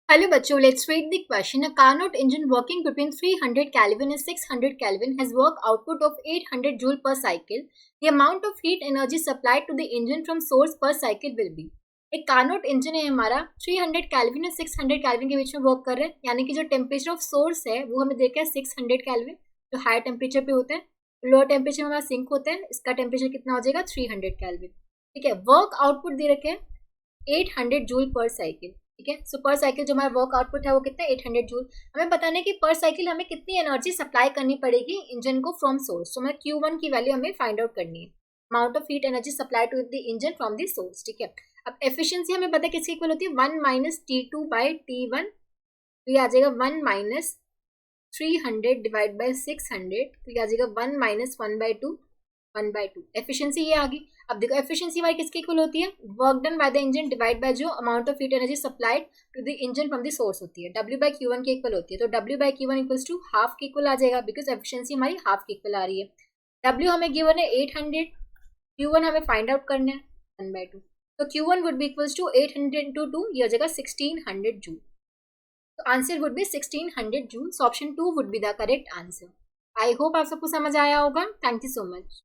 Hello बच्चों, let's read the question. A Carnot engine working between 300 Kelvin and 600 Kelvin has work output of 800 joule per cycle. The amount of heat energy supplied to the engine from source per cycle will be. एक Carnot engine है हमारा 300 kelvin और 600 kelvin के बीच में work कर रहे हैं, यानी कि जो टेम्परेचर ऑफ सोर्स है वो हमें देखा है 600 केल्विन, जो हाई टेम्परेचर पे होता है। लोअर टेम्परेचर में हमारा सिंक होता है, इसका टेम्परेचर कितना हो जाएगा 300 केल्विन। ठीक है, वर्क आउटपुट दे रखे हैं 800 जूल पर साइकिल। ठीक है, सो पर साइकिल जो हमारा वर्क आउटपुट है वो कितना है 800 जूल। हमें बताना है कि पर साइकिल हमें कितनी एनर्जी सप्लाई करनी पड़ेगी इंजन को फ्रॉम सोर्स। तो हमें Q1 की वैल्यू हमें फाइंड आउट करनी है, amount of heat energy supply to the engine from the source. ठीक है, अब एफिशिएंसी हमें पता है किसकी इक्वल होती है 1 माइनस T2 बाई T1। तो ये आ जाएगा 1 माइनस 300 डिवाइड बाई 600, तो ये आ जाएगा 1 माइनस 1/2। एफिशिएंसी ये आ गई। अब देखो एफिशिएंसी वाई किसकी इक्वल होती है, work done by the engine divide by जो amount of heat energy supplied to the engine from the source होती है, W बाय Q1 के इक्वल होती है। तो W by Q1 equals to half के इक्वल आ जाएगा, बिकॉज एफिशिएंसी हमारी हाफ के इक्वल आ रही है। W हमें गिवन है 800, Q1 हमें फाइंड आउट करना है 1/2। तो Q1 would be equals to 800 into 2, ये हो जाएगा 1600 जूल। तो answer would be 1600 joule. So option 2 would be the correct answer. I hope आप सबको समझ आया होगा। Thank you so much.